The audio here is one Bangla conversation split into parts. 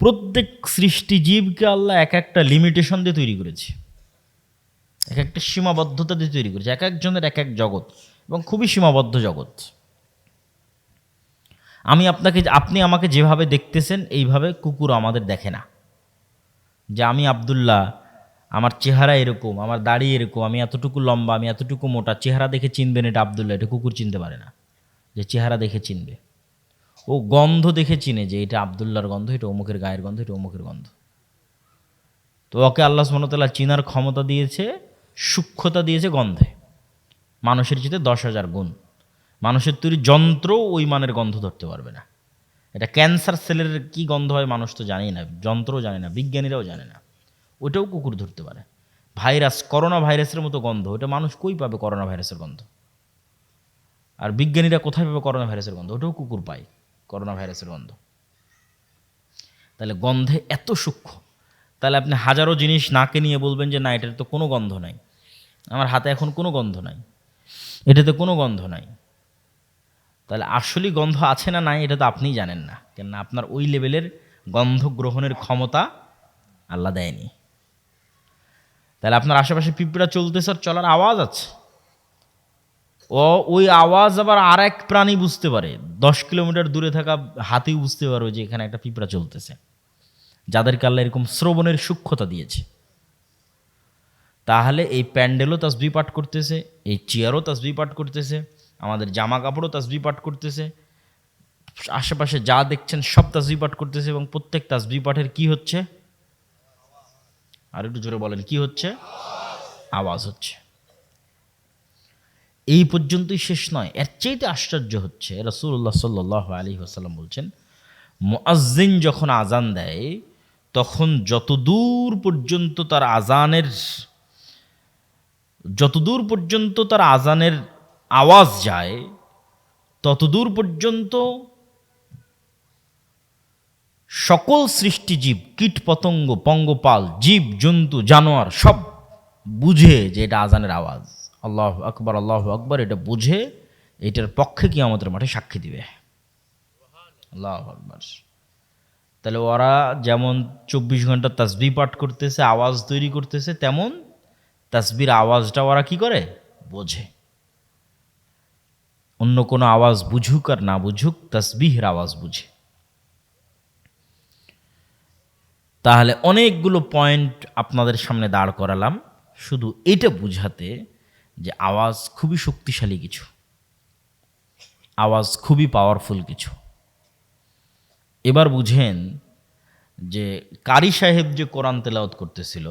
প্রত্যেক সৃষ্টিজীবকে আল্লাহ এক একটা লিমিটেশন দিয়ে তৈরি করেছে, এক একটা সীমাবদ্ধতা দিয়ে তৈরি করেছে, এক একজনের এক এক জগৎ এবং খুবই সীমাবদ্ধ জগৎ। আপনি আমাকে যেভাবে দেখতেছেন এইভাবে কুকুর আমাদের দেখে না। যে আমি আব্দুল্লাহ, আমার চেহারা এরকম, আমার দাড়ি এরকম, আমি এতটুকু লম্বা, আমি এতটুকু মোটা, চেহারা দেখে চিনবেন এটা আব্দুল্লাহ, এটা কুকুর চিনতে পারে না। যে চেহারা দেখে চিনবে, ও গন্ধ দেখে চিনে যে এটা আব্দুল্লাহর গন্ধ, এটা অমুকের গায়ের গন্ধ, এটা অমুকের গন্ধ। তো ওকে আল্লাহ সুবহানাহু ওয়া তাআলা চিনার ক্ষমতা দিয়েছে, সূক্ষ্মতা দিয়েছে গন্ধে, মানুষের চেয়ে 10,000 গুণ। মানুষের তৈরি যন্ত্র ওই মানের গন্ধ ধরতে পারবে না। এটা ক্যান্সার সেলের কি গন্ধ হয় মানুষ তো জানেই না, যন্ত্রও জানে না, বিজ্ঞানীরাও জানে না, ওটাও কুকুর ধরতে পারে। ভাইরাস, করোনা ভাইরাসের মতো গন্ধ, ওটা মানুষ কই পাবে করোনা ভাইরাসের গন্ধ? আর বিজ্ঞানীরা কোথায় পাবে করোনা ভাইরাসের গন্ধ? ওটাও কুকুর পায় করোনা ভাইরাসের গন্ধ। তাহলে গন্ধে এত সূক্ষ্ম। তাহলে আপনি হাজারো জিনিস নাকে নিয়ে বলবেন যে না এটার তো কোনো গন্ধ নাই, আমার হাতে এখন কোনো গন্ধ নাই, এটাতে কোনো গন্ধ নাই। তাহলে আসলেই গন্ধ আছে না নাই এটা তো আপনিই জানেন না, কেননা আপনার ওই লেভেলের গন্ধ গ্রহণের ক্ষমতা আল্লাহ দেয়নি। তাহলে আপনার আশেপাশে পিঁপড়া চলতেছে আর চলার আওয়াজ আছে, ওই আওয়াজ আবার আর এক প্রাণী বুঝতে পারে, 10 কিলোমিটার দূরে থাকা হাতিও বুঝতে পারবে যে এখানে একটা পিঁপড়া চলতেছে, যাদেরকে আল্লাহ এরকম শ্রবণের সূক্ষ্মতা দিয়েছে। তাহলে এই প্যান্ডেলও তাসবিহ পাঠ করতেছে, এই চেয়ারও তাসবিহ পাঠ করতেছে, আমাদের জামা কাপড়ও তাসবিহ পাঠ করতেছে, আশেপাশে যা দেখছেন সব তাসবিহ পাঠ করতেছে, এবং প্রত্যেক তাসবিহ পাঠের কি হচ্ছে? আর একটু জোরে বলেন, কি হচ্ছে? আওয়াজ হচ্ছে। এই পর্যন্তই শেষ নয়, এর চাইতে আশ্চর্য হচ্ছে রাসূলুল্লাহ সাল্লাল্লাহু আলাইহি ওয়াসাল্লাম বলছেন, মুয়াজ্জিন যখন আজান দেয় তখন যতদূর পর্যন্ত তার আজানের আওয়াজ যায় ততদূর পর্যন্ত সকল সৃষ্টিজীব, কীট পতঙ্গ, পঙ্গপাল, জীব জন্তু, জানোয়ার সব বুঝে যে এটা আজানের আওয়াজ। আল্লাহু আকবার, আল্লাহু আকবার, এটা বুঝে এটার পক্ষে কিয়ামতের মাঠে সাক্ষী দিবে। আল্লাহু আকবার। তাহলে ওরা যেমন 24 ঘন্টা তাসবিহ পাঠ করতেছে, আওয়াজ তৈরি করতেছে, তেমন তাসবির আওয়াজটা ওরা কি করে? বোঝে। অন্য কোনো আওয়াজ বুঝুক আর না বুঝুক, তাসবিহের আওয়াজ বুঝে। তাহলে অনেকগুলো পয়েন্ট আপনাদের সামনে দাঁড় করালাম শুধু এটা বুঝাতে যে আওয়াজ খুবই শক্তিশালী কিছু, আওয়াজ খুবই পাওয়ারফুল কিছু। এবার বুঝেন যে কারি সাহেব যে কোরআন তেলাওয়াত করতেছিল,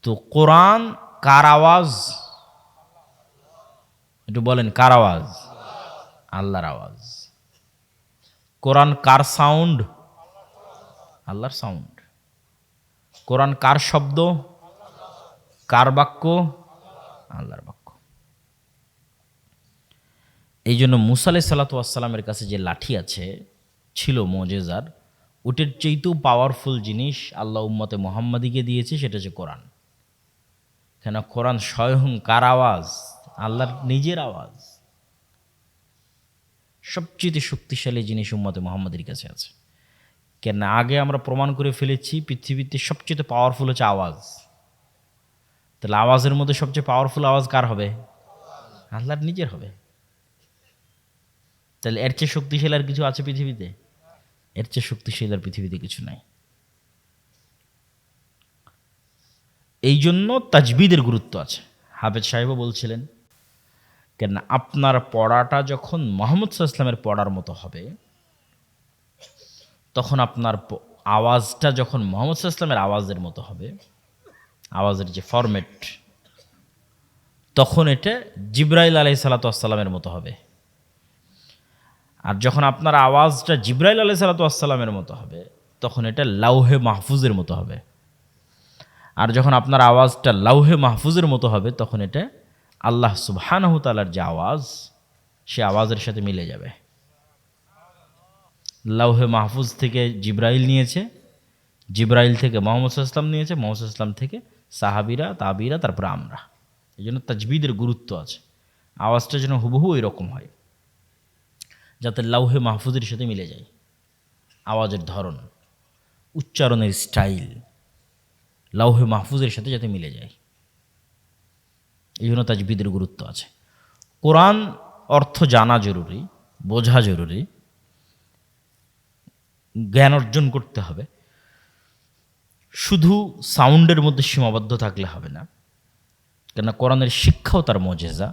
তো কোরআন কার আওয়াজ? একটু বলেন, কার আওয়াজ? আল্লাহর আওয়াজ। কোরআন কার সাউন্ড? আল্লাহর সাউন্ড। কোরআন কার শব্দ? কার বাক্য? আল্লাহর বাক্য। এই জন্য মুসা আলাইহিস সালাতু ওয়াস সালামের কাছে যে লাঠি আছে ছিল মুজিজার, ওটার চাইতেও পাওয়ারফুল জিনিস আল্লাহ উম্মতে মুহাম্মাদিকে দিয়েছে, সেটা হচ্ছে কোরআন। কেন? কোরআন স্বয়ং কার আওয়াজ? আল্লাহর নিজের আওয়াজ। সবচেয়ে শক্তিশালী জিনিস উম্মতে মুহাম্মাদির কাছে আছে। কেন? আগে আমরা প্রমাণ করে ফেলেছি পৃথিবীতে সবচেয়ে পাওয়ারফুল হচ্ছে আওয়াজ। তাহলে আওয়াজের মধ্যে সবচেয়ে পাওয়ারফুল আওয়াজ কার হবে? আল্লাহর নিজের হবে। তাহলে এর চেয়ে শক্তিশালী আর কিছু আছে পৃথিবীতে? এর চেয়ে শক্তিশালী আর পৃথিবীতে কিছু নাই। এই জন্য তাজবিদের গুরুত্ব আছে। হাফেজ সাহেবও বলছিলেন, কেন আপনার পড়াটা যখন মুহাম্মদ সাল্লাল্লাহু আলাইহি ওয়াসাল্লামের পড়ার মতো হবে, তখন আপনার আওয়াজটা যখন মুহাম্মদ সাল্লাল্লাহু আলাইহি ওয়াসাল্লামের আওয়াজের মতো হবে, আওয়াজের যে ফরম্যাট, তখন এটা জিবরাইল আলাইহিস সালাতু ওয়াস সালামের মতো হবে। আর যখন আপনার আওয়াজটা জিবরাইল আলাইহিস সালাতু ওয়াস সালামের মতো হবে, তখন এটা লাউহে মাহফুজের মতো হবে। আর যখন আপনার আওয়াজটা লাউহে মাহফুজের মতো হবে, তখন এটা আল্লাহ সুবহানাহু ওয়া তাআলার যে আওয়াজ, সে আওয়াজের সাথে মিলে যাবে। লাউহে মাহফুজ থেকে জিবরাইল নিয়েছে, জিবরাইল থেকে মুহাম্মদ সাল্লাল্লাহু আলাইহি ওয়াসাল্লাম নিয়েছে, মুহাম্মদ সাল্লাল্লাহু আলাইহি ওয়াসাল্লাম থেকে সাহাবীরা, তাবিরা, তারপরে আমরা। এই জন্য তাজবিদের গুরুত্ব আছে। আওয়াজটা যেন হুবহু ওই রকম হয়, যাতে লাউহে মাহফুজের সাথে মিলে যায়। আওয়াজের ধরন, উচ্চারণের স্টাইল লাউহে মাহফুজের সাথে যাতে মিলে যায়। এই জন্য তাজবিদের গুরুত্ব আছে। কোরআন অর্থ জানা জরুরি, বোঝা জরুরি, জ্ঞান অর্জন করতে হবে। শুধু সাউন্ডের মধ্যে সীমাবদ্ধ থাকলে হবে না, কেননা কোরআনের শিক্ষাও তার মজেজা।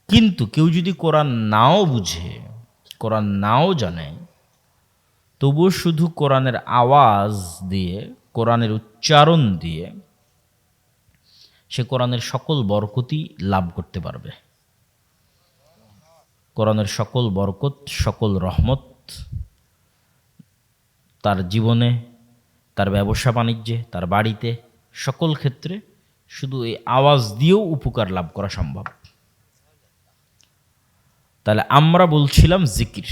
কিন্তু কেউ যদি কোরআন নাও বুঝে, কোরআন নাও জানে, তবুও শুধু কোরআনের আওয়াজ দিয়ে, কোরআনের উচ্চারণ দিয়ে সে কোরআনের সকল বরকতই লাভ করতে পারবে। কোরআনের সকল বরকত, সকল রহমত তার জীবনে, তার ব্যবসা বাণিজ্যে, তার বাড়িতে, সকল ক্ষেত্রে শুধু এই আওয়াজ দিয়েও উপকার লাভ করা সম্ভব। তাহলে আমরা বলছিলাম জিকির,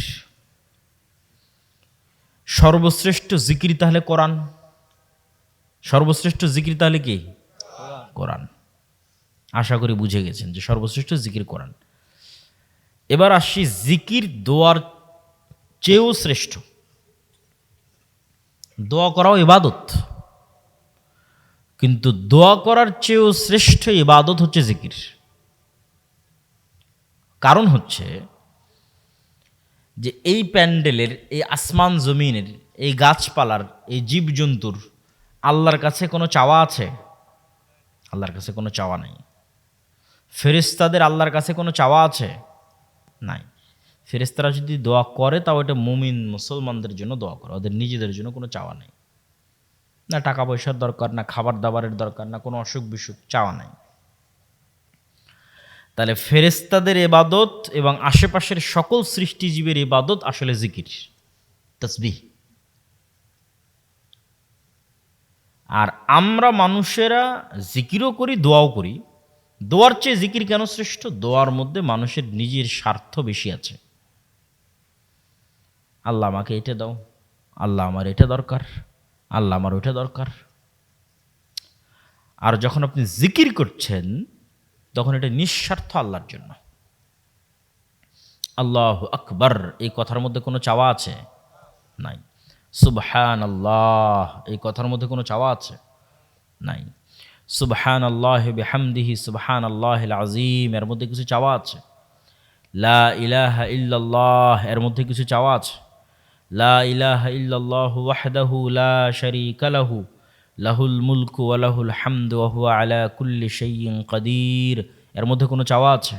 সর্বশ্রেষ্ঠ জিকির তাহলে কোরআন। সর্বশ্রেষ্ঠ জিকির তাহলে কি? কোরআন। আশা করি বুঝে গেছেন যে সর্বশ্রেষ্ঠ জিকির কোরআন। এবার আসি জিকির দোয়ার চেয়েও শ্রেষ্ঠ। দোয়া করাও ইবাদত, কিন্তু দোয়া করার চেয়েও শ্রেষ্ঠ ইবাদত হচ্ছে জিকির। কারণ হচ্ছে যে এই প্যান্ডেলের, এই আসমান জমিনের, এই গাছপালার, এই জীবজন্তুর আল্লাহর কাছে কোনো চাওয়া আছে? আল্লাহর কাছে কোনো চাওয়া নাই। ফেরেশতাদের আল্লাহর কাছে কোনো চাওয়া আছে? নাই। ফেরেশতারা যদি দোয়া করে তাও এটা মুমিন মুসলমানদের জন্য দোয়া করে, ওদের নিজেদের জন্য কোনো চাওয়া নেই। না টাকা পয়সার দরকার, না খাবার দাবারের দরকার, না কোনো অসুখ বিসুখ, চাওয়া নাই। তাহলে ফেরেশতাদের ইবাদত এবং আশেপাশের সকল সৃষ্টিজীবের ইবাদত আসলে জিকির, তাসবিহ। আর আমরা মানুষেরা জিকিরও করি, দোয়াও করি। দোয়ার চেয়ে জিকির কেন শ্রেষ্ঠ? দোয়ার মধ্যে মানুষের নিজের স্বার্থ বেশি আছে। আল্লাহ আমাকে এটা দাও, আল্লাহ আমার এটা দরকার, আল্লাহ আমার ওইটা দরকার। আর যখন আপনি জিকির করছেন তখন এটা নিঃস্বার্থ আল্লাহর জন্য। আল্লাহু আকবার, এই কথার মধ্যে কোনো চাওয়া আছে? নাই। সুবহানাল্লাহ, এই কথার মধ্যে কোনো চাওয়া আছে? নাই। সুবহানাল্লাহি বিহামদিহি সুবহানাল্লাহিল আযীম, এর মধ্যে কিছু চাওয়া আছে? লা ইলাহা ইল্লাল্লাহ, এর মধ্যে কিছু চাওয়া আছে? লা ইলাহা ইল্লাল্লাহু ওয়াহদাহু লা শারীকা লাহু লাহুল মুলকু ওয়া লাহুল হামদু ওয়া হুয়া আলা কুল্লি শাইইন কাদির, এর মধ্যে কোনো চাওয়া আছে?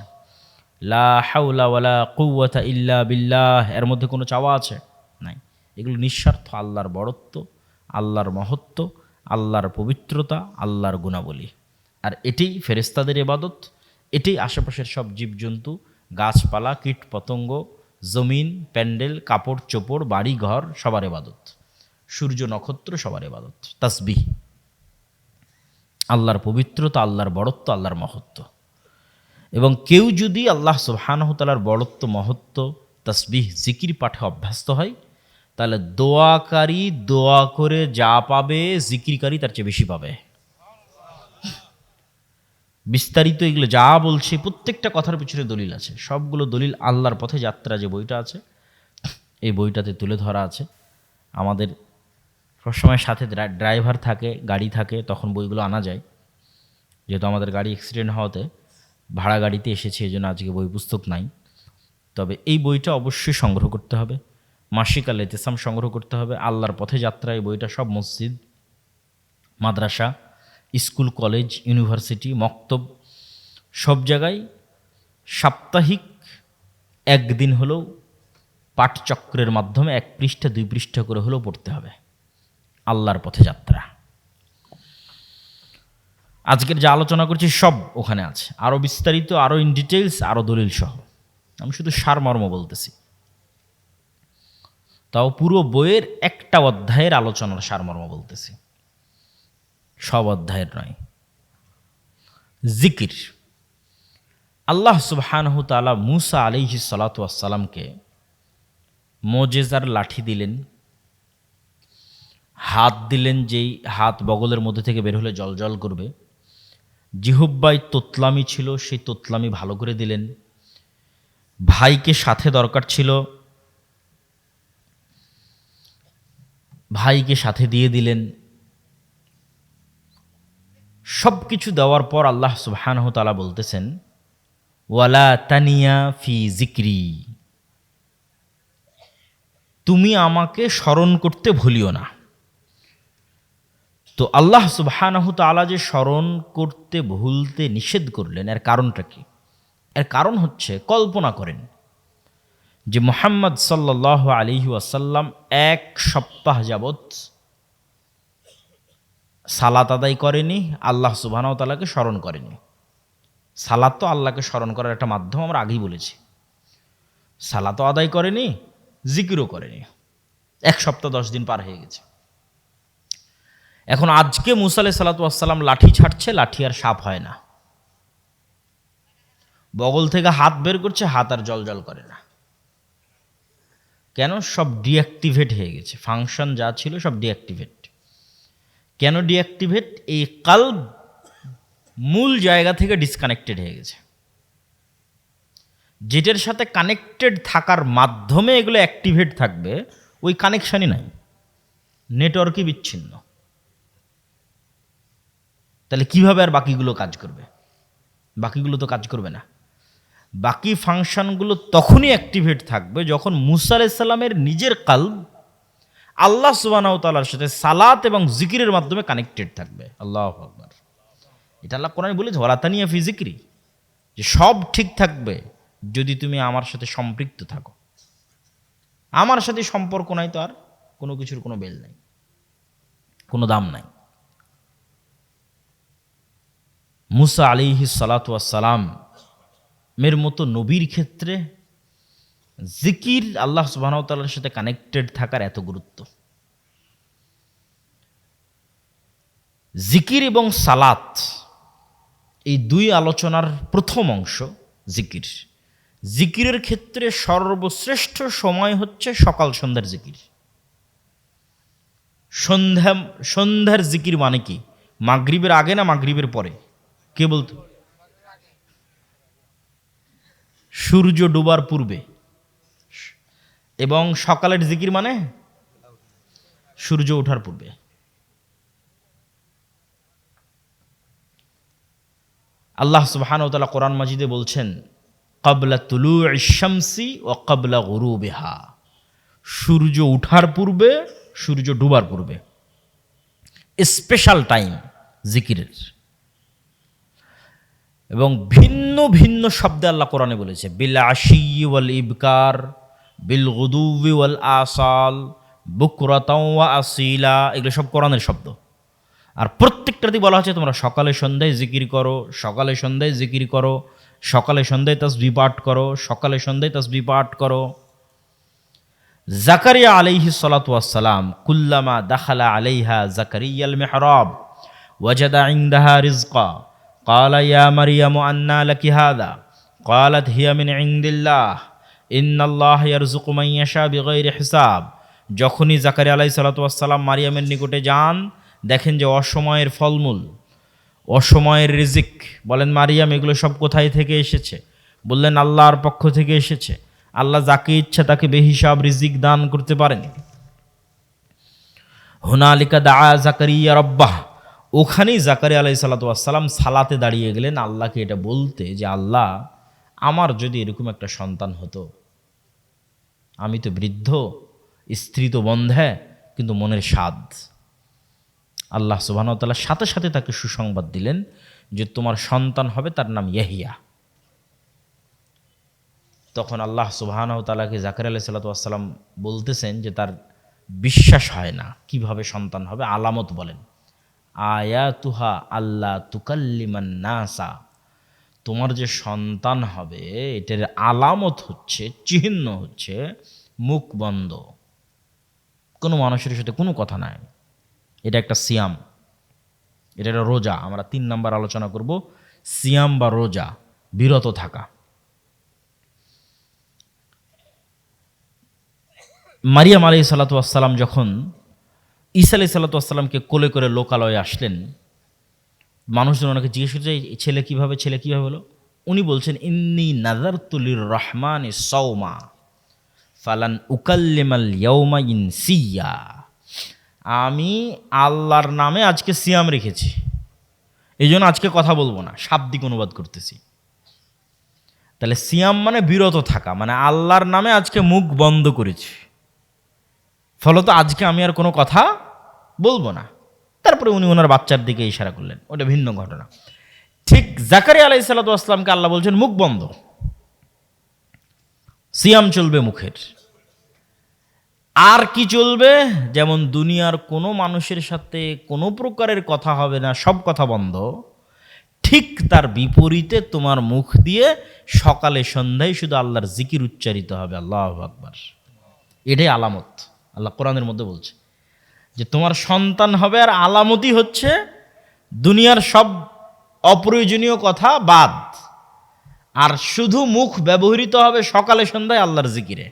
লা হাওলা ওয়ালা কুওয়াতা ইল্লা বিল্লাহ, এর মধ্যে কোনো চাওয়া আছে? নাই। এগুলো নিঃস্বার্থ আল্লাহর বড়ত্ব, আল্লাহর মহত্ব, আল্লাহর পবিত্রতা, আল্লাহর গুণাবলী। আর এটাই ফেরেশতাদের ইবাদত, এটাই আশেপাশের সব জীবজন্তু, গাছপালা, কীট পতঙ্গ, জমিন, প্যান্ডেল, কাপড় চোপড়, বাড়ি ঘর, সবার ইবাদত। সূর্য নক্ষত্র সবার ইবাদত। তাসবিহ, আল্লাহর পবিত্রতা, আল্লাহর বড়ত্ব, আল্লাহর মহত্ব। এবং কেউ যদি আল্লাহ সুবহানাহু ওয়া তাআলার বড়ত্ব, মহত্ব, তাসবিহ, জিকির পাঠে অভ্যস্ত হয়, তাহলে দোয়াকারী দোয়া করে যা পাবে জিকিরকারী তার চেয়ে বেশি পাবে। বিস্তারিত এগুলো যা বলছে প্রত্যেকটা কথার পিছনে দলিল আছে। সবগুলো দলিল আল্লাহর পথে যাত্রা যে বইটা আছে, এই বইটাতে তুলে ধরা আছে। আমাদের সবসময় সাথে ড্রাইভার থাকে, গাড়ি থাকে, তখন বইগুলো আনা যায়। যেহেতু আমাদের গাড়ি অ্যাক্সিডেন্ট হওয়াতে ভাড়া গাড়িতে এসেছে, এই জন্য আজকে বই পুস্তক নাই। তবে এই বইটা অবশ্যই সংগ্রহ করতে হবে। মাসিক আল ইতিসাম সংগ্রহ করতে হবে। আল্লাহর পথে যাত্রা, এই বইটা সব মসজিদ, মাদ্রাসা, স্কুল, কলেজ, ইউনিভার্সিটি, মক্তব, সব জায়গায় সাপ্তাহিক একদিন হলেও পাঠচক্রের মাধ্যমে 1 পৃষ্ঠা 2 পৃষ্ঠা করে হলেও পড়তে হবে। আল্লাহর পথে যাত্রা, আজকের যা আলোচনা করছি সব ওখানে আছে, আরও বিস্তারিত, আরও ইন ডিটেলস, আরও দলিল সহ। আমি শুধু সারমর্ম বলতেছি, তাও পুরো বইয়ের একটা অধ্যায়ের আলোচনার সারমর্ম বলতেছি, সব অধ্যায়ের নয়। জিকির, আল্লাহ সুবহানাহু ওয়া তাআলা মূসা আলাইহিস সালাতু ওয়াস সালামকে মোজেজার লাঠি দিলেন, হাত দিলেন, যেই হাত বগলের মধ্যে থেকে বের হলে জলজল করবে। জিহ্বায় তোতলামি ছিল, সেই তোতলামি ভালো করে দিলেন। ভাইকে সাথে দরকার ছিল, ভাইকে সাথে দিয়ে দিলেন। সব কিছু দেওয়ার পর আল্লাহ সুবহানাহু তাআলা বলতেছেন, ওয়ালা তানিয়া ফি জিক্রি, তুমি আমাকে স্মরণ করতে ভুলিও না। তো আল্লাহ সুবহানাহু তাআলা যে স্মরণ করতে ভুলতে নিষেধ করলেন, এর কারণটা কি? এর কারণ হচ্ছে, কল্পনা করেন যে মুহাম্মদ সাল্লাল্লাহু আলাইহি ওয়াসাল্লাম 1 সপ্তাহ যাবৎ সালাত আদায় করেনি, আল্লাহ সুবহানাহু ওয়া তাআলাকে স্মরণ করেনি। সালাত তো আল্লাহকে স্মরণ করার একটা মাধ্যম, আমরা আগেই বলেছি। সালাতও আদায় করেনি, জিকিরও করেনি। 1 সপ্তাহ 10 দিন পার হয়ে গেছে। এখন আজকে মুসা আলাইহিস সালাতু ওয়াস সালাম লাঠি ছাড়ছে, লাঠি আর সাপ হয় না। বগল থেকে হাত বের করছে, হাত আর জ্বলজ্বল করে না। কেন? সব ডিঅ্যাক্টিভেট হয়ে গেছে, ফাংশন যা ছিল সব ডিঅ্যাক্টিভেট। কেন ডিঅ্যাক্টিভেট? এই কালব মূল জায়গা থেকে ডিসকানেক্টেড হয়ে গেছে। যেটার সাথে কানেক্টেড থাকার মাধ্যমে এগুলো অ্যাক্টিভেট থাকবে, ওই কানেকশানই নাই, নেটওয়ার্কই বিচ্ছিন্ন। তাহলে কিভাবে আর বাকিগুলো কাজ করবে? বাকিগুলো তো কাজ করবে না। বাকি ফাংশনগুলো তখনই অ্যাক্টিভেট থাকবে যখন মুসা আলাইহিস সালামের নিজের কালব আল্লাহ সুবহানাহু ওয়া তাআলার সাথে সালাত এবং জিকিরের মাধ্যমে কানেক্টেড থাকবে। আল্লাহু আকবার। এটা আল্লাহ কোরআনে বলেছে, ওয়ালা তানিয়া ফি জিক্রি, যে সব ঠিক থাকবে যদি তুমি আমার সাথে সম্পৃক্ত থাকো। আমার সাথে সম্পর্ক নাই তো আর কোনো কিছুর কোনো বেল নাই, কোনো দাম নাই। মুসা আলাইহিস সালাতু ওয়াস সালাম এর মতো নবীর ক্ষেত্রে জিকির, আল্লাহ সুবহানাহু ওয়া তাআলার সাথে কানেক্টেড থাকার এত গুরুত্ব। জিকির এবং সালাত, এই দুই আলোচনার প্রথম অংশ জিকির। জিকিরের ক্ষেত্রে সর্বশ্রেষ্ঠ সময় হচ্ছে সকাল সন্ধ্যার জিকির। সন্ধ্যার জিকির মানে কি? মাগরিবের আগে না মাগরিবের পরে? কে বলতো? সূর্য ডোবার পূর্বে। এবং সকালের জিকির মানে সূর্য ওঠার পূর্বে। আল্লাহ সুবহানাহু ওয়া তাআলা কোরআন মাজিদে বলছেন, ক্বাবলা তুলুইশ শামসি ওয়া ক্বাবলা গুরুবিহা, সূর্য ওঠার পূর্বে, সূর্য ডুবার পূর্বে। স্পেশাল টাইম জিকিরের। এবং ভিন্ন ভিন্ন শব্দে আল্লাহ কোরআনে বলেছে, বিল আশি ওয়াল ইবকার, বিল গুদুবি ওয়াল আসাল, বুকরাতাও ওয়া আসিলা। এগুলো সব কোরআনের শব্দ। আর প্রত্যেকটাতেই বলা হচ্ছে তোমরা সকালে সন্ধ্যায় জিকির করো, সকালে সন্ধ্যায় জিকির করো, সকালে সন্ধ্যায় তাসবিহ পাঠ করো, সকালে সন্ধ্যায় তাসবিহ পাঠ করো। জাকারিয়া আলাইহিস সালাতু ওয়াস সালাম কুল্লামা দাখালা আলাইহা জাকারিয়াল মিহরাব ওয়াজাদা ইনদাহা রিজকা ক্বালা ইয়া মারইয়ামু আন্না লাকি হাযা ক্বালাত হিয়া মিন ইনদিল্লাহ ইন্নাল্লাহা ইয়ারযুকু মান ইয়াশা বিগাইরি হিসাব। যখনই জাকারিয়া আলাইহিস সালাতু ওয়াস সালাম মারিয়ামের নিকটে যান, দেখেন যে অসময়ের ফলমূল, অসময়ের রিজিক। বলেন, মারিয়াম এগুলো সব কোথায় থেকে এসেছে? বললেন, আল্লাহর পক্ষ থেকে এসেছে। আল্লাহ যাকে ইচ্ছা তাকে বেহিসাব রিজিক দান করতে পারেন। হুনালিকা দাআ জাকারিয়া রাব্বাহ, ওখানেই জাকারিয়া আলাইহিস সালাতু ওয়াস সালাম সালাতে দাঁড়িয়ে গেলেন আল্লাহকে এটা বলতে যে, আল্লাহ, আমার যদি এরকম একটা সন্তান হতো। আমি তো বৃদ্ধ, স্ত্রী তো বন্ধে, কিন্তু মনের স্বাদ। আল্লাহ সুবহানাহু ওয়া তাআলা সাথে সাথে তাকে সুসংবাদ দিলেন যে তোমার সন্তান হবে, তার নাম ইয়াহিয়া। তখন আল্লাহ সুবহানাহু ওয়া তাআলাকে জাকারিয়া আলাইহিস সালাতু ওয়াস সালাম বলতেছেন যে তার বিশ্বাস হয় না, কিভাবে সন্তান হবে, আলামত বলেন। আয়াতুহা আল্লাহ তুকাল্লিমান নাসা, তোমার যে সন্তান হবে এটার আলামত হচ্ছে, চিহ্ন হচ্ছে মুখ বন্ধ, কোনো মানুষের সাথে কোনো কথা নাই। এটা একটা সিয়াম, এটা একটা রোজা। আমরা 3 নাম্বার আলোচনা করব, সিয়াম বা রোজা, বিরত থাকা। মারিয়াম আলাইহিস সালাতু ওয়াস সালাম যখন ঈসা আলাইহিস সালাতু ওয়াস সালামকে কোলে করে লোকালয়ে আসলেন, মানুষজন ওনাকে জিজ্ঞেস করছে, ছেলে কিভাবে হলো? উনি বলছেন, ইন্নী নাযারতু লির রহমানি সাওমা ফালান উকাল্লিমাল ইয়াওমা ইনসিয়া। আমি আল্লাহর নামে আজকে সিয়াম রেখেছি, এই জন্য আজকে কথা বলবো না, শাব্দিক অনুবাদ করতেছি। তাহলে সিয়াম মানে বিরত থাকা, মানে আল্লাহর নামে আজকে মুখ বন্ধ করেছি, ফলত আজকে আমি আর কোনো কথা বলবো না। তারপরে উনি ওনার বাচ্চার দিকে ইশারা করলেন, ওটা ভিন্ন ঘটনা। ঠিক জাকারিয়া আলাইহিস সালাতু ওয়াস সালামকে আল্লাহ বলছেন মুখ বন্ধ, সিয়াম চলবে মুখের। আর কি চলবে? যেমন দুনিয়ার কোনো মানুষের সাথে কোনো প্রকারের কথা হবে না, সব কথা বন্ধ, ঠিক তার বিপরীতে তোমার মুখ দিয়ে সকালে সন্ধ্যায় শুধু আল্লাহর জিকির উচ্চারিত হবে, আল্লাহু আকবার। এটাই আলামত। আল্লাহ কোরআনের মধ্যে বলছে যে তোমার সন্তান হবে, আর আলামতই হচ্ছে দুনিয়ার সব অপ্রয়োজনীয় কথা বাদ, আর শুধু মুখ ব্যবহৃত হবে সকালে সন্ধ্যায় আল্লাহর জিকিরে।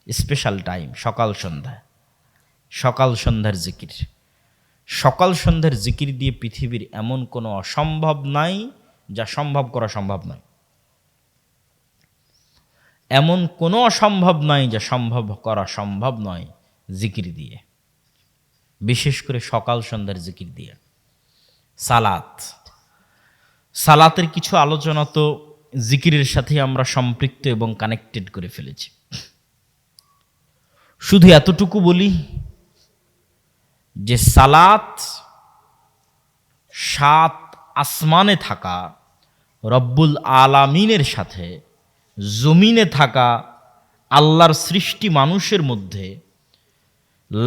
স্পেশাল টাইম সকাল সন্ধ্যা, সকাল সন্ধ্যার জিকির। সকাল সন্ধ্যার জিকির দিয়ে পৃথিবীর এমন কোনো অসম্ভব নাই যা সম্ভব করা সম্ভব নয়, এমন কোনো অসম্ভব নাই যা সম্ভব করা সম্ভব নয় জিকির দিয়ে, বিশেষ করে সকাল সন্ধ্যার জিকির দিয়ে। সালাত, সালাতের কিছু আলোচনা তো জিকিরের সাথে আমরা সম্পৃক্ত এবং কানেক্টেড করে ফেলেছি। শুধু এতটুকু বলি যে সালাত সাত আসমানে থাকা রব্বুল আলামিনের সাথে জমিনে থাকা আল্লাহর সৃষ্টি মানুষের মধ্যে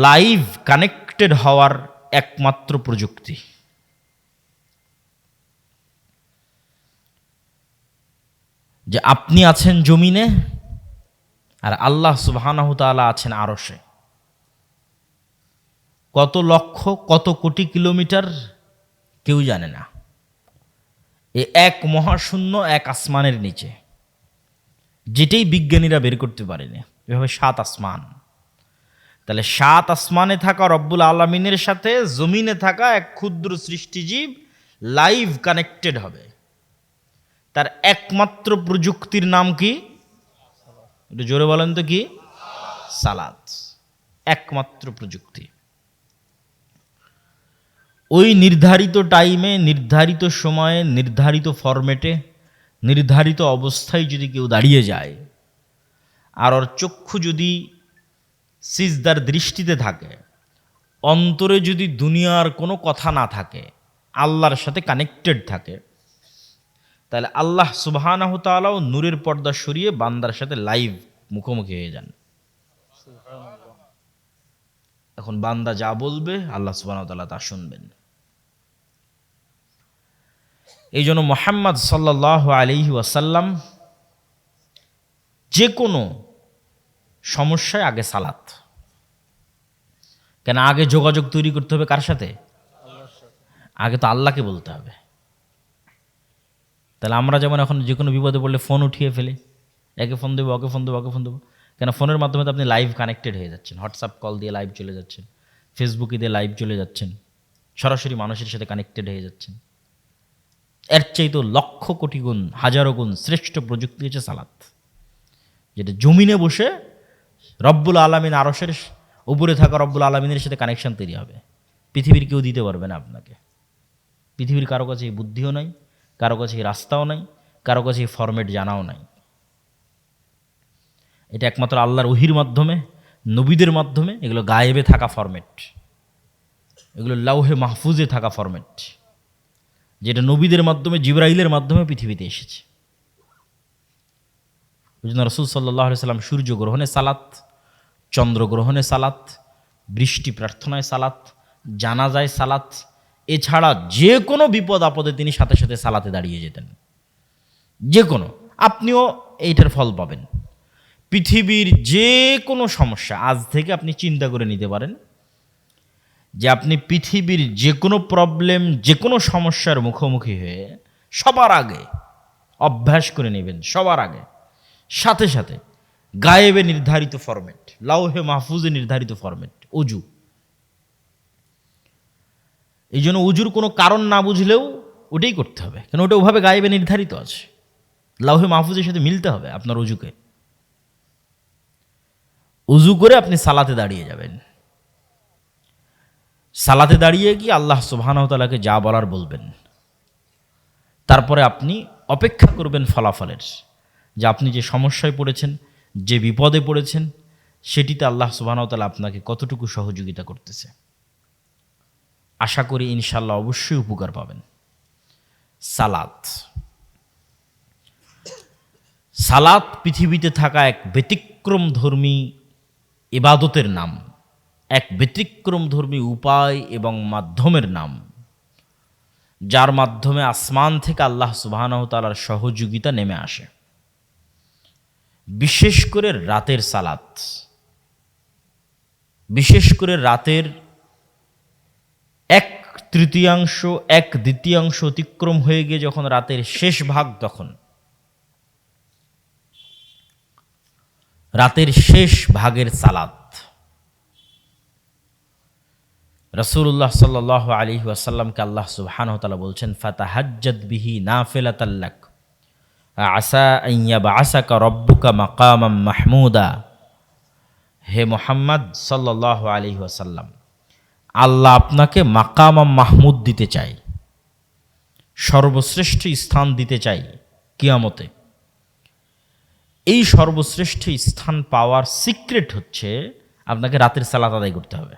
লাইভ কানেক্টেড হওয়ার একমাত্র প্রযুক্তি। যে আপনি আছেন জমিনে আর আল্লাহ সুবহানাহু তাআলা আছেন আরশে। কত লক্ষ কত কোটি কিলোমিটার কেউ জানে না। এ এক মহাশূন্য, এক আসমানের নিচে, যেটাই বিজ্ঞানীরা বের করতে পারেনি। এভাবে সাত আসমান। তাহলে সাত আসমানে থাকা রব্বুল আলামিনের সাথে জমিনে থাকা এক ক্ষুদ্র সৃষ্টিজীব লাইভ কানেক্টেড হবে। তার একমাত্র প্রযুক্তির নাম কি? একটু জোরে বলেন তো কি? সালাত। একমাত্র প্রযুক্তি। ওই নির্ধারিত টাইমে, নির্ধারিত সময়ে, নির্ধারিত ফরম্যাটে, নির্ধারিত অবস্থায় যদি কেউ দাঁড়িয়ে যায়, আর ওর চক্ষু যদি সিজদার দৃষ্টিতে থাকে, অন্তরে যদি দুনিয়ার কোনো কথা না থাকে, আল্লাহর সাথে কানেক্টেড থাকে, তাহলে আল্লাহ সুবহানাহু তাআলাও নূরের পর্দা সরিয়ে বান্দার সাথে লাইভ মুখোমুখি হয়ে যান। এখন বান্দা যা বলবে আল্লাহ সুবহানাহু তাআলা তা শুনবেন। এই জন্য মুহাম্মদ সাল্লাল্লাহু আলাইহি ওয়াসাল্লাম যে কোনো সমস্যায় আগে সালাত। কেন? আগে যোগাযোগ তৈরি করতে হবে কার সাথে? আগে তো আল্লাহকে বলতে হবে। তাহলে আমরা যেমন এখন যে কোনো বিপদে পড়লে ফোন উঠিয়ে ফেলি, একে ফোন দেবো, ওকে ফোন দেবো, ওকে ফোন দেবো। কেন? ফোনের মাধ্যমে তো আপনি লাইভ কানেক্টেড হয়ে যাচ্ছেন, হোয়াটসঅ্যাপ কল দিয়ে লাইভ চলে যাচ্ছেন, ফেসবুকে দিয়ে লাইভ চলে যাচ্ছেন, সরাসরি মানুষের সাথে কানেক্টেড হয়ে যাচ্ছেন। এর চাইতে লক্ষ কোটি গুণ, হাজারো গুণ শ্রেষ্ঠ প্রযুক্তি হচ্ছে সালাত, যেটা জমিনে বসে রব্বুল আলামিন আরশের উপরে থাকা রব্বুল আলামিনের সাথে কানেকশন তৈরি হবে। পৃথিবীর কেউ দিতে পারবে না আপনাকে। পৃথিবীর কারো কাছে এই বুদ্ধিও নাই, কারো কাছে এই রাস্তাও নাই, কারো কাছে এই ফরম্যাট জানাও নাই। এটা একমাত্র আল্লাহর ওহির মাধ্যমে, নবীদের মাধ্যমে, এগুলো গায়েবে থাকা ফরম্যাট, এগুলো লাউহে মাহফুজে থাকা ফরম্যাট, যেটা নবীদের মাধ্যমে, জিবরাইলের মাধ্যমে পৃথিবীতে এসেছে। ওই জন্য রাসূল সাল্লাল্লাহু আলাইহি সাল্লাম সূর্যগ্রহণে সালাত, চন্দ্রগ্রহণে সালাত, বৃষ্টি প্রার্থনায় সালাত, জানাজায় সালাত, এছাড়া যে কোনো বিপদ আপদে তিনি সাথে সাথে সালাতে দাঁড়িয়ে যেতেন। যে কোনো, আপনিও এইটার ফল পাবেন। পৃথিবীর যে কোনো সমস্যা আজ থেকে আপনি চিন্তা করে নিতে পারেন যে আপনি পৃথিবীর যে কোনো প্রবলেম, যে কোনো সমস্যার মুখোমুখি হয়ে সবার আগে অভ্যাস করে নেবেন, সবার আগে সাথে সাথে গায়েবে নির্ধারিত ফরম্যাট, লাউহে মাহফুজে নির্ধারিত ফরম্যাট, অজু। এই জন্য অজুর কোনো কারণ না বুঝলেও ওটাই করতে হবে, কেন ওটা ওভাবে গায়েবে নির্ধারিত আছে, লাউহে মাহফুজের সাথে মিলতে হবে আপনার অজুকে। উজু করে আপনি সালাতে দাঁড়িয়ে যাবেন। সালাতে দাঁড়িয়ে গিয়ে আল্লাহ সুবহানাহু ওয়া তাআলাকে যা বলার বলবেন, তারপরে আপনি অপেক্ষা করবেন ফলাফলের, যে আপনি যে সমস্যায় পড়েছেন, যে বিপদে পড়েছেন, সেটিতে আল্লাহ সুবহানাহু ওয়া তাআলা আপনাকে কতটুকু সহযোগিতা করতেছে। আশা করি ইনশাআল্লাহ অবশ্যই উপকার পাবেন। সালাত সালাত পৃথিবীতে থাকা এক ব্যতিক্রমধর্মী ইবাদতের নাম, এক ব্যতিক্রমধর্মী উপায় এবং মাধ্যমের নাম, যার মাধ্যমে আসমান থেকে আল্লাহ সুবহানাহু ওয়া তাআলার সহযোগিতা নেমে আসে। বিশেষ করে রাতের সালাত, বিশেষ করে রাতের 1/3 1/2 অতিক্রম হয়ে গিয়ে যখন রাতের শেষ ভাগ, তখন রাতের শেষ ভাগের সালাত রাসূলুল্লাহ সাল্লাল্লাহু আলাইহি ওয়াসাল্লামকে আল্লাহ সুবহানাহু ওয়া তাআলা বলছেন, ফাতাহাজ্জাদ বিহি নাফিলাতাল লাক আসা আন ইয়াবআসাকা রাব্বুকা মাকামাম মাহমুদা। হে মুহাম্মদ সাল্লাল্লাহু আলাইহি ওয়াসাল্লাম, আল্লাহ আপনাকে মাকামাম মাহমুদ দিতে চাই, সর্বশ্রেষ্ঠ স্থান দিতে চাই কিয়ামতে। এই সর্বশ্রেষ্ঠ স্থান পাওয়ার সিক্রেট হচ্ছে আপনাকে রাতের সালাত আদায় করতে হবে।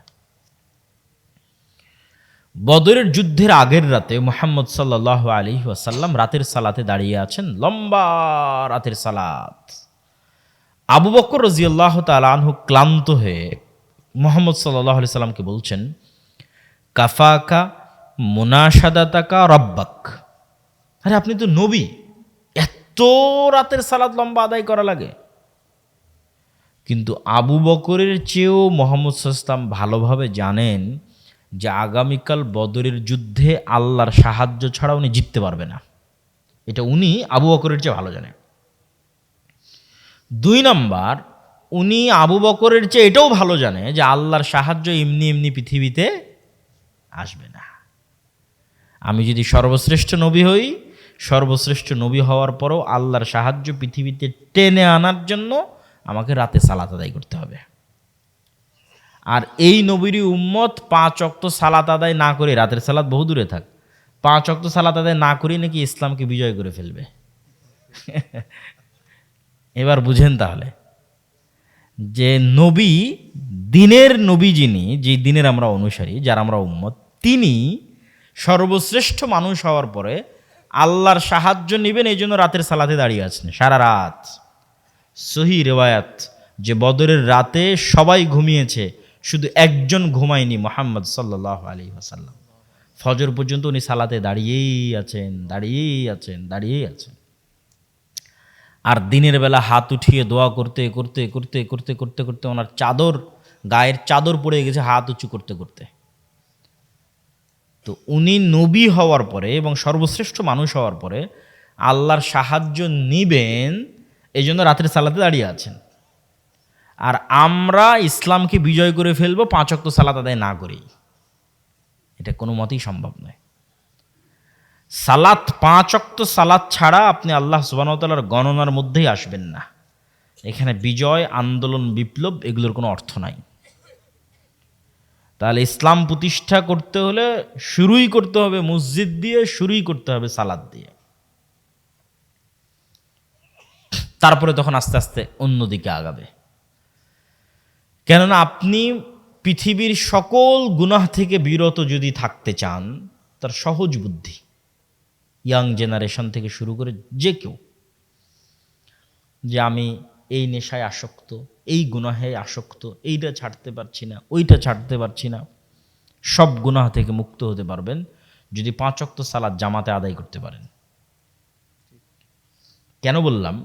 বদরের যুদ্ধের আগের রাতে মুহাম্মদ সাল্লাল্লাহু আলাইহি ওয়াসাল্লাম রাতের সালাতে দাঁড়িয়ে আছেন, লম্বা রাতের সালাত। আবু বকর রাদিয়াল্লাহু তাআলা আনহু ক্লান্ত হয়ে মুহাম্মদ সাল্লাল্লাহু আলাইহি সাল্লামকে বলছেন, কাফাকা মুনাশাদাতাকা রাব্বাক। আরে আপনি তো নবী, এত রাতের সালাত লম্বা আদায় করা লাগে? কিন্তু আবু বকরের চেয়েও মুহাম্মদ সাল্লাল্লাহু আলাইহি ওয়াসাল্লাম ভালোভাবে জানেন যে আগামীকাল বদরের যুদ্ধে আল্লাহর সাহায্য ছাড়া উনি জিততে পারবে না। এটা উনি আবু বকরের চেয়ে ভালো জানেন। 2 নাম্বার, উনি আবু বকরের চেয়ে এটাও ভালো জানে যে আল্লাহর সাহায্য এমনি এমনি পৃথিবীতে আসবে না। আমি যদি সর্বশ্রেষ্ঠ নবী হই, সর্বশ্রেষ্ঠ নবী হওয়ার পরও আল্লাহর সাহায্য পৃথিবীতে টেনে আনার জন্য আমাকে রাতে সালাত আদায় করতে হবে। আর এই নবীরই উম্মত 5 ওয়াক্ত সালাত আদায় না করে, রাতের সালাত বহু দূরে থাক, 5 ওয়াক্ত সালাত আদায় না করে নাকি ইসলামকে বিজয় করে ফেলবে। এবার বুঝেন তাহলে যে নবী, দিনের নবী যিনি, যে দিনের আমরা অনুসারী, যার আমরা উম্মত, তিনি সর্বশ্রেষ্ঠ মানুষ হওয়ার পরে আল্লাহর সাহায্য নেবেন, এই জন্য রাতের সালাতে দাঁড়িয়ে আছেন সারা রাত। সহিহ রিওয়ায়াত যে বদরের রাতে সবাই ঘুমিয়েছে, শুধু একজন ঘুমায়নি, মুহাম্মদ সাল্লাল্লাহু আলাইহি ওয়াসাল্লাম। ফজর পর্যন্ত উনি সালাতে দাঁড়িয়েই আছেন, দাঁড়িয়েই আছেন, দাঁড়িয়েই আছেন। আর দিনের বেলা হাত উঠিয়ে দোয়া করতে করতে করতে করতে করতে করতে ওনার চাদর, গায়ের চাদর পড়ে গেছে হাত উঁচু করতে করতে। তো উনি নবী হওয়ার পরে এবং সর্বশ্রেষ্ঠ মানুষ হওয়ার পরে আল্লাহর সাহায্য নিবেন, এই জন্য রাতের সালাতে দাঁড়িয়ে আছেন। আর আমরা ইসলামকে বিজয় করে ফেলবো 5 ওয়াক্ত সালাত আদায় না করেই, এটা কোনো মতেই সম্ভব নয়। সালাত, 5 ওয়াক্ত সালাত ছাড়া আপনি আল্লাহ সুবহানাহু ওয়া তাআলার গণনার মধ্যেই আসবেন না। এখানে বিজয়, আন্দোলন, বিপ্লব এগুলোর কোনো অর্থ নাই। তাহলে ইসলাম প্রতিষ্ঠা করতে হলে শুরুই করতে হবে মসজিদ দিয়ে, শুরুই করতে হবে সালাত দিয়ে, তারপরে তখন আস্তে আস্তে অন্যদিকে আগাবে। কেননা আপনি পৃথিবীর সকল গুনাহ থেকে বিরত যদি থাকতে চান, তার সহজ বুদ্ধি, ইয়াং জেনারেশন থেকে শুরু করে যে কেউ, যে আমি এই নেশায় আসক্ত, এই গুনাহে আসক্ত, এইটা ছাড়তে পারছি না, ওইটা ছাড়তে পারছি না, সব গুনাহ থেকে মুক্ত হতে পারবেন যদি 5 ওয়াক্ত সালাত জামাতে আদায় করতে পারেন। কেন বললাম?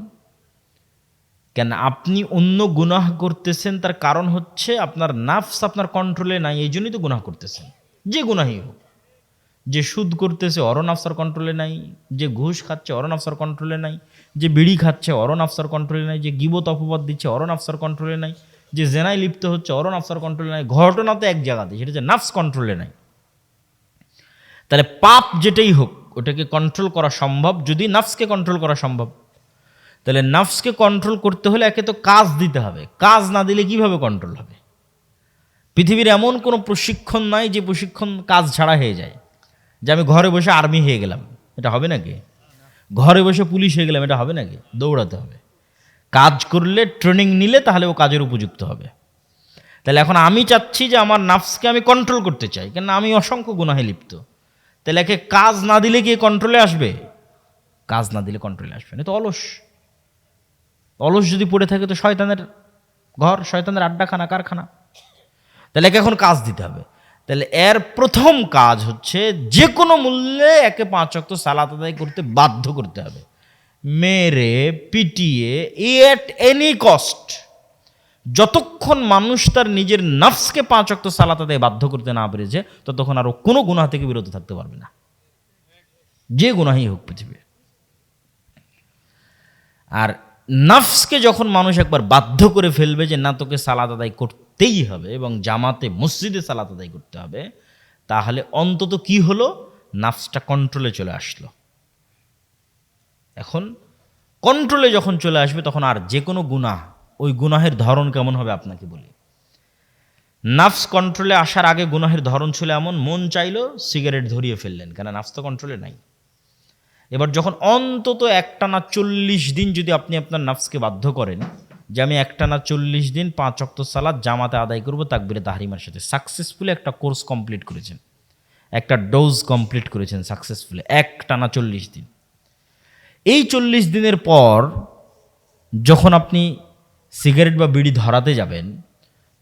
কেন আপনি অন্য গুনাহ করতেছেন, তার কারণ হচ্ছে আপনার নাফস আপনার কন্ট্রোলে নাই, এই জন্যই তো গুনাহ করতেছেন। যে গুনাহই হোক, যে সুদ করতেছে ওরও নাফসার কন্ট্রোলে নাই, যে ঘুষ খাচ্ছে ওরও নাফসার কন্ট্রোলে নাই, যে বিড়ি খাচ্ছে ওরও নাফসার কন্ট্রোলে নাই, যে গীবত অপবাদ দিচ্ছে ওরও নাফসার কন্ট্রোলে নাই, যে জেনায় লিপ্ত হচ্ছে ওরও নাফসার কন্ট্রোলে নাই। ঘটনা তো এক জায়গাতে, সেটা হচ্ছে নাফস কন্ট্রোলে নাই। তাহলে পাপ যেটাই হোক ওটাকে কন্ট্রোল করা সম্ভব যদি নাফসকে কন্ট্রোল করা সম্ভব। তাহলে নাফসকে কন্ট্রোল করতে হলে একে তো কাজ দিতে হবে, কাজ না দিলে কিভাবে কন্ট্রোল হবে? পৃথিবীর এমন কোনো প্রশিক্ষণ নাই যে প্রশিক্ষণ কাজ ছাড়া হয়ে যায়, যে আমি ঘরে বসে আর্মি হয়ে গেলাম, এটা হবে নাকি? ঘরে বসে পুলিশ হয়ে গেলাম, এটা হবে নাকি? দৌড়াতে হবে, কাজ করলে, ট্রেনিং নিলে তাহলে ও কাজের উপযুক্ত হবে। তাহলে এখন আমি চাচ্ছি যে আমার নাফসকে আমি কন্ট্রোল করতে চাই, কেন আমি অসংখ্য গুনাহে লিপ্ত। তাহলে একে কাজ না দিলে কি কন্ট্রোলে আসবে? কাজ না দিলে কন্ট্রোলে আসবে না। তো অলস, অলস যদি পড়ে থাকে তো শয়তানের ঘর, শয়তানের আড্ডাখানা, কারখানা। তাহলে একে এখন কাজ দিতে হবে। তাহলে এর প্রথম কাজ হচ্ছে যে কোনো মূল্যে একে 5 ওয়াক্ত সালাত আদায় করতে বাধ্য করতে হবে, মেরে পিটিয়ে, এট এনি কস্ট। যতক্ষণ মানুষ তার নিজের নফসকে 5 ওয়াক্ত সালাত আদায় বাধ্য করতে না পেরেছে, ততক্ষণ আরও কোনো গুনাহ থেকে বিরত থাকতে পারবে না, যে গুনাহই হোক পৃথিবীর। আর নফসকে যখন মানুষ একবার বাধ্য করে ফেলবে যে না, তোকে সালাত আদায় করতেই হবে এবং জামাতে মসজিদে সালাত আদায় করতে হবে, তাহলে অন্তত কি হলো, নফসটা কন্ট্রোলে চলে আসলো। এখন কন্ট্রোলে যখন চলে আসবে তখন আর যে কোনো গুনাহ, ওই গুনাহের ধরন কেমন হবে আপনাকে বলি। নফস কন্ট্রোলে আসার আগে গুনাহের ধরন ছিল এমন, মন চাইলো সিগারেট ধরিয়ে ফেললেন, কেন নফস তো কন্ট্রোলে নাই। এবার যখন অন্তত একটানা 40 দিন যদি আপনি আপনার নফসকে বাধ্য করেন যে আমি একটানা 40 দিন 5 ওয়াক্ত সালাত জামাতে আদায় করব তাকবীরে তাহরিমার সাথে, সাকসেসফুলি একটা কোর্স কমপ্লিট করেছেন, একটা ডোজ কমপ্লিট করেছেন সাকসেসফুলি, একটানা 40 দিন। এই 40 দিনের পর যখন আপনি সিগারেট বা বিড়ি ধরাতে যাবেন,